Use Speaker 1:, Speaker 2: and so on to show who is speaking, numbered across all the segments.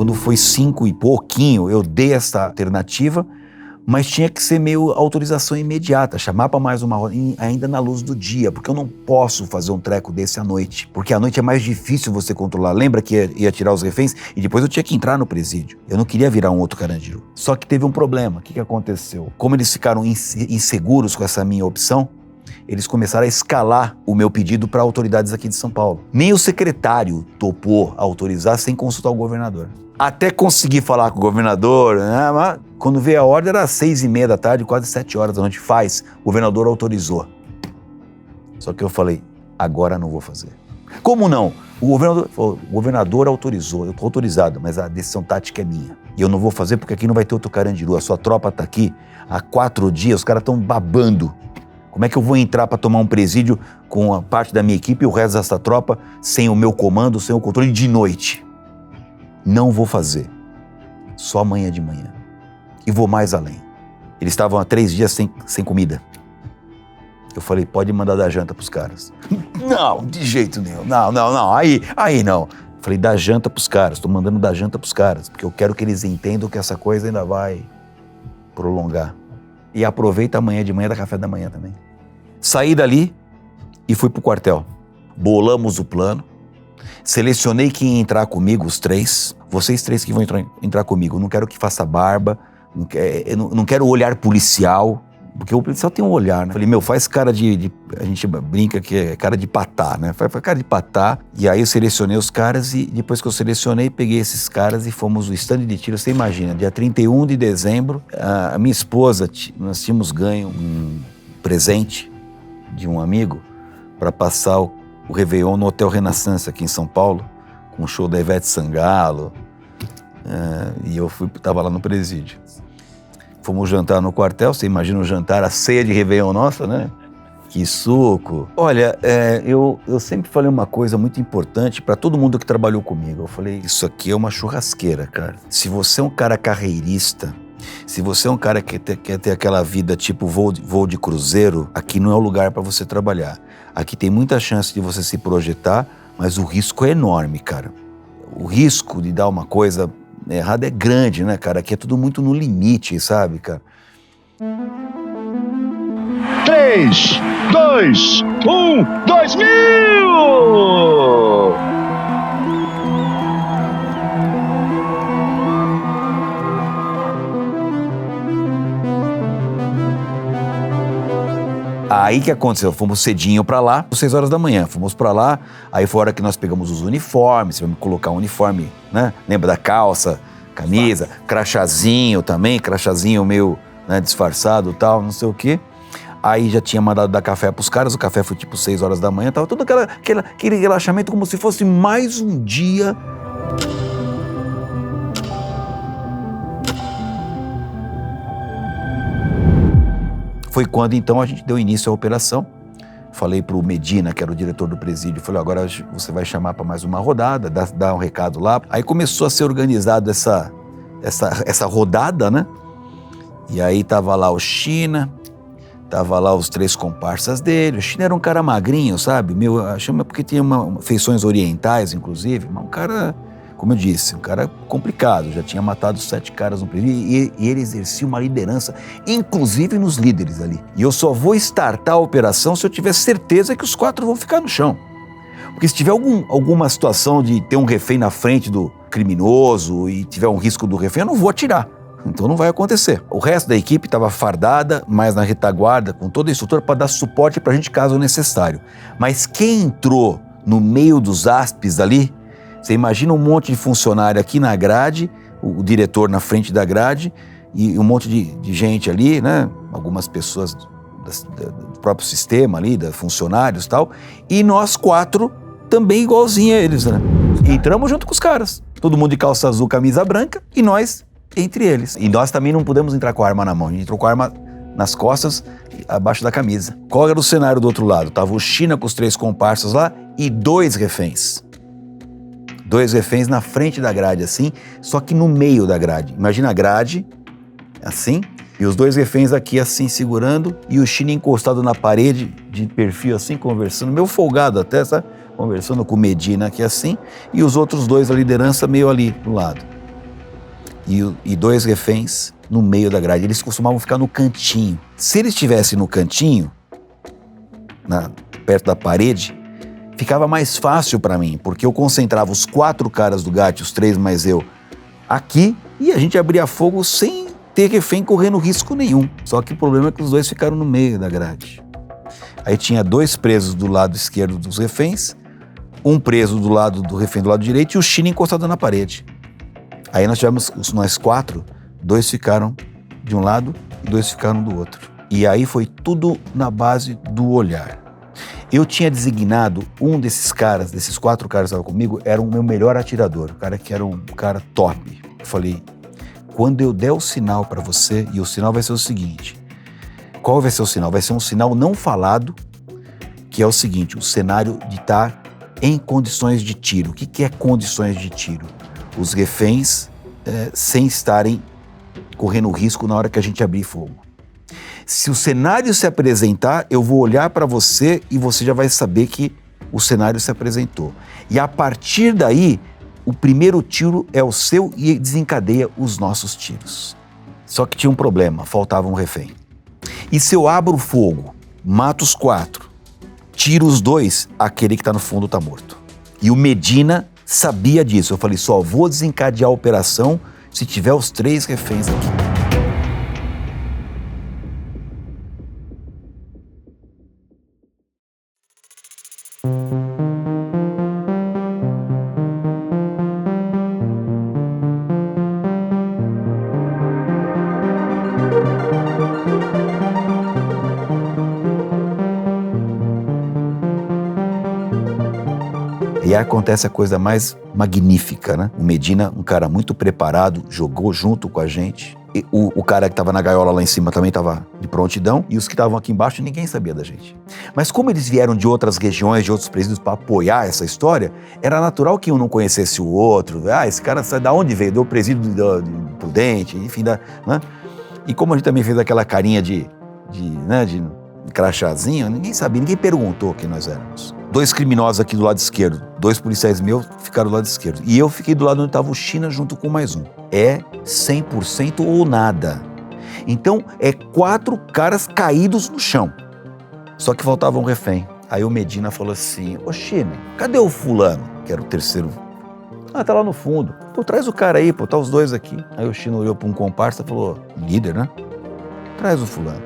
Speaker 1: Quando foi 5 e pouquinho, eu dei essa alternativa, mas tinha que ser meio autorização imediata, chamar para mais uma roda, ainda na luz do dia, porque eu não posso fazer um treco desse à noite, porque à noite é mais difícil você controlar. Lembra que ia tirar os reféns e depois eu tinha que entrar no presídio. Eu não queria virar um outro Carandiru. Só que teve um problema. O que aconteceu? Como eles ficaram inseguros com essa minha opção, eles começaram a escalar o meu pedido para autoridades aqui de São Paulo. Nem o secretário topou autorizar sem consultar o governador. Até conseguir falar com o governador, né? Mas quando veio a ordem era 6:30 da tarde, quase 7 horas da noite. O governador autorizou. Só que eu falei, agora não vou fazer. Como não? O governador autorizou, eu estou autorizado, mas a decisão tática é minha. E eu não vou fazer porque aqui não vai ter outro Carandiru, a sua tropa está aqui há 4 dias, os caras estão babando. Como é que eu vou entrar para tomar um presídio com a parte da minha equipe e o resto dessa tropa sem o meu comando, sem o controle de noite? Não vou fazer. Só amanhã de manhã. E vou mais além. Eles estavam há 3 dias sem comida. Eu falei, pode mandar dar janta pros caras. Não, de jeito nenhum. Não. Aí não. Falei, dá janta pros caras. Tô mandando dar janta pros caras. Porque eu quero que eles entendam que essa coisa ainda vai prolongar. E aproveita amanhã de manhã, da café da manhã também. Saí dali e fui pro quartel. Bolamos o plano. Selecionei quem ia entrar comigo, os 3. Vocês 3 que vão entrar comigo. Eu não quero que faça barba. Não quero olhar policial. Porque o policial tem um olhar, né? Falei, faz cara de... A gente brinca que é cara de patá, né? Faz cara de patá. E aí eu selecionei os caras e depois que eu selecionei, peguei esses caras e fomos no estande de tiro. Você imagina, dia 31 de dezembro, a minha esposa, nós tínhamos ganho um presente de um amigo para passar o Réveillon no Hotel Renaissance aqui em São Paulo, com o show da Ivete Sangalo. E eu tava lá no presídio. Fomos jantar no quartel, você imagina o jantar, a ceia de Réveillon nossa, né? Que suco. Olha, eu sempre falei uma coisa muito importante para todo mundo que trabalhou comigo. Eu falei, isso aqui é uma churrasqueira, cara. Se você é um cara carreirista, se você é um cara que quer ter aquela vida tipo voo de cruzeiro, aqui não é o lugar para você trabalhar. Aqui tem muita chance de você se projetar, mas o risco é enorme, cara. O risco de dar uma coisa errada é grande, né, cara? Aqui é tudo muito no limite, sabe, cara?
Speaker 2: 3, 2, 1, 2000!
Speaker 1: Aí que aconteceu? Fomos cedinho pra lá, 6 horas da manhã. Fomos pra lá, aí foi a hora que nós pegamos os uniformes, vamos colocar um uniforme, né? Lembra da calça, camisa, crachazinho também, crachazinho meio, né, disfarçado e tal, não sei o quê. Aí já tinha mandado dar café pros caras, o café foi tipo 6 horas da manhã, tava todo aquele relaxamento como se fosse mais um dia. Foi quando, então, a gente deu início à operação. Falei para o Medina, que era o diretor do presídio, falei, agora você vai chamar para mais uma rodada, dá um recado lá. Aí começou a ser organizado essa rodada, né? E aí tava lá o China, tava lá os 3 comparsas dele. O China era um cara magrinho, sabe? Chama porque tinha feições orientais, inclusive, mas um cara... Como eu disse, um cara complicado, já tinha matado 7 caras no presídio e ele exercia uma liderança, inclusive nos líderes ali. E eu só vou startar a operação se eu tiver certeza que os 4 vão ficar no chão. Porque se tiver alguma situação de ter um refém na frente do criminoso e tiver um risco do refém, eu não vou atirar. Então não vai acontecer. O resto da equipe estava fardada, mais na retaguarda, com toda a estrutura para dar suporte para a gente caso necessário. Mas quem entrou no meio dos áspis ali, você imagina um monte de funcionário aqui na grade, o diretor na frente da grade e um monte de gente ali, né? Algumas pessoas do próprio sistema ali, funcionários e tal. E nós 4 também igualzinho a eles, né? Entramos junto com os caras. Todo mundo de calça azul, camisa branca e nós entre eles. E nós também não pudemos entrar com a arma na mão. A gente entrou com a arma nas costas, abaixo da camisa. Qual era o cenário do outro lado? Tava o China com os 3 comparsas lá e 2 reféns. 2 reféns na frente da grade, assim, só que no meio da grade. Imagina a grade, assim, e os 2 reféns aqui, assim, segurando, e o China encostado na parede, de perfil, assim, conversando, meio folgado até, sabe? Conversando com o Medina aqui, assim, e os outros 2, a liderança, meio ali do lado. e 2 reféns no meio da grade. Eles costumavam ficar no cantinho. Se eles estivessem no cantinho, perto da parede, ficava mais fácil para mim, porque eu concentrava os 4 caras do GAT, os 3 mais eu, aqui, e a gente abria fogo sem ter refém correndo risco nenhum. Só que o problema é que os 2 ficaram no meio da grade. Aí tinha 2 presos do lado esquerdo dos reféns, um preso do lado do refém do lado direito e o China encostado na parede. Aí nós tivemos, nós 4, 2 ficaram de um lado e 2 ficaram do outro. E aí foi tudo na base do olhar. Eu tinha designado um desses caras, desses 4 caras que estavam comigo, era o meu melhor atirador, o cara que era um cara top. Eu falei, quando eu der o sinal para você, e o sinal vai ser o seguinte, qual vai ser o sinal? Vai ser um sinal não falado, que é o seguinte, o cenário de estar em condições de tiro. O que é condições de tiro? Os reféns sem estarem correndo risco na hora que a gente abrir fogo. Se o cenário se apresentar, eu vou olhar para você e você já vai saber que o cenário se apresentou. E a partir daí, o primeiro tiro é o seu e desencadeia os nossos tiros. Só que tinha um problema, faltava um refém. E se eu abro fogo, mato os 4, tiro os 2, aquele que está no fundo está morto. E o Medina sabia disso. Eu falei, só vou desencadear a operação se tiver os 3 reféns aqui. E aí acontece a coisa mais magnífica, né? O Medina, um cara muito preparado, jogou junto com a gente. E o cara que estava na gaiola lá em cima também estava de prontidão. E os que estavam aqui embaixo, ninguém sabia da gente. Mas como eles vieram de outras regiões, de outros presídios para apoiar essa história, era natural que um não conhecesse o outro. Ah, esse cara sai da onde veio? Do presídio de Prudente, enfim. Né? E como a gente também fez aquela carinha de crachazinho, ninguém sabia, ninguém perguntou quem nós éramos. 2 criminosos aqui do lado esquerdo, 2 policiais meus ficaram do lado esquerdo. E eu fiquei do lado onde estava o China junto com mais um. É 100% ou nada. Então, é 4 caras caídos no chão. Só que faltava um refém. Aí o Medina falou assim, ô China, cadê o fulano? Que era o terceiro. Ah, tá lá no fundo. Pô, traz o cara aí, pô, tá os 2 aqui. Aí o China olhou para um comparsa e falou, líder, né? Traz o fulano.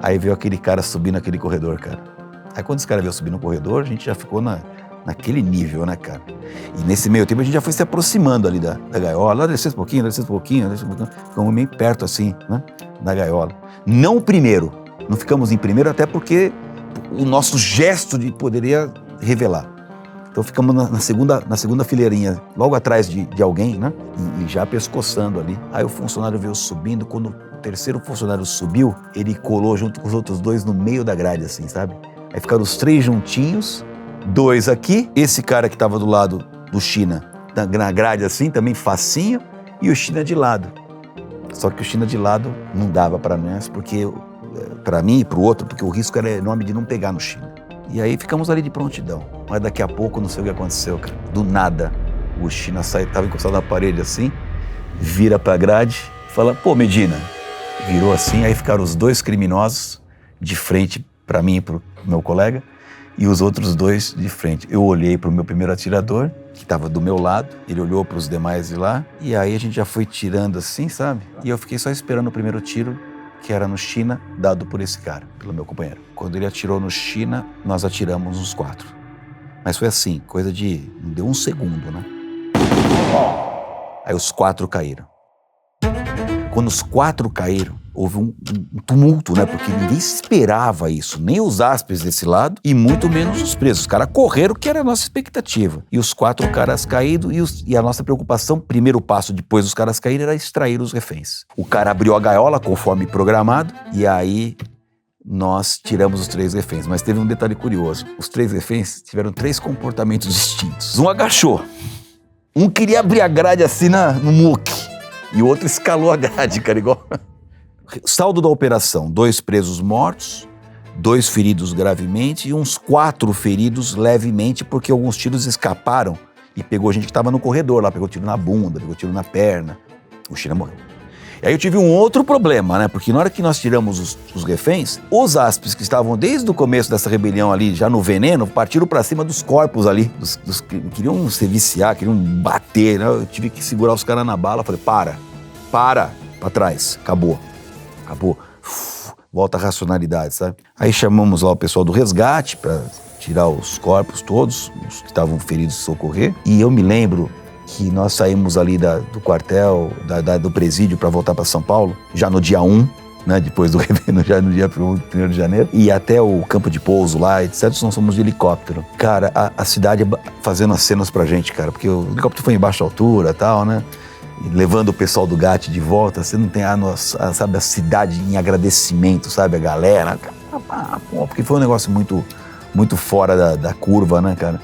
Speaker 1: Aí veio aquele cara subindo aquele corredor, cara. Aí quando esse cara veio subir no corredor, a gente já ficou naquele nível, né, cara? E nesse meio tempo a gente já foi se aproximando ali da gaiola. Lá, descer um pouquinho. Ficamos meio perto assim, né, da gaiola. Não primeiro, não ficamos em primeiro até porque o nosso gesto poderia revelar. Então ficamos na segunda fileirinha, logo atrás de alguém, né? E já pescoçando ali. Aí o funcionário veio subindo, quando o terceiro funcionário subiu, ele colou junto com os outros 2 no meio da grade, assim, sabe? Aí ficaram os 3 juntinhos, 2 aqui, esse cara que estava do lado do China, na grade assim, também facinho, e o China de lado. Só que o China de lado não dava para nós, porque para mim e para o outro, porque o risco era enorme de não pegar no China. E aí ficamos ali de prontidão. Mas daqui a pouco, não sei o que aconteceu, cara. Do nada, o China estava encostado na parede assim, vira pra grade, fala, pô, Medina. Virou assim, aí ficaram os 2 criminosos de frente para mim e pro meu colega, e os outros 2 de frente. Eu olhei pro meu primeiro atirador, que estava do meu lado, ele olhou para os demais de lá, e aí a gente já foi tirando assim, sabe? E eu fiquei só esperando o primeiro tiro, que era no China, dado por esse cara, pelo meu companheiro. Quando ele atirou no China, nós atiramos os 4. Mas foi assim, coisa de... não deu um segundo, né? Aí os 4 caíram. Quando os 4 caíram, houve um tumulto, né? Porque ninguém esperava isso, nem os áspers desse lado e muito menos os presos. Os caras correram, que era a nossa expectativa. E os 4 caras caídos e a nossa preocupação, primeiro passo depois dos caras caírem, era extrair os reféns. O cara abriu a gaiola conforme programado e aí nós tiramos os 3 reféns. Mas teve um detalhe curioso. Os 3 reféns tiveram 3 comportamentos distintos. Um agachou. Um queria abrir a grade assim no muque. E o outro escalou a grade, cara, igual... Saldo da operação, 2 presos mortos, 2 feridos gravemente e uns 4 feridos levemente, porque alguns tiros escaparam e pegou gente que estava no corredor lá, pegou tiro na bunda, pegou tiro na perna. O China morreu. E aí eu tive um outro problema, né? Porque na hora que nós tiramos os reféns, os áspis que estavam desde o começo dessa rebelião ali, já no veneno, partiram pra cima dos corpos ali, dos que queriam se viciar, queriam bater, né? Eu tive que segurar os caras na bala, falei, pra trás, acabou. Volta a racionalidade, sabe? Aí chamamos lá o pessoal do resgate pra tirar os corpos todos, os que estavam feridos, socorrer. E eu me lembro que nós saímos ali do quartel, do presídio para voltar para São Paulo, já no dia 1, né, depois do Réveillon, já no dia 1º de janeiro, e até o campo de pouso lá, etc, nós fomos de helicóptero. Cara, a cidade fazendo as cenas pra gente, cara, porque o helicóptero foi em baixa altura e tal, né, e levando o pessoal do GAT de volta, você não tem sabe, a cidade em agradecimento, sabe, a galera, porque foi um negócio muito, muito fora da curva, né, cara,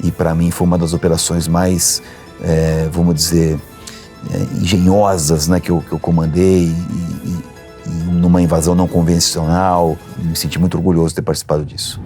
Speaker 1: e pra mim foi uma das operações mais... vamos dizer, engenhosas, né, que eu comandei e numa invasão não convencional. Me senti muito orgulhoso de ter participado disso.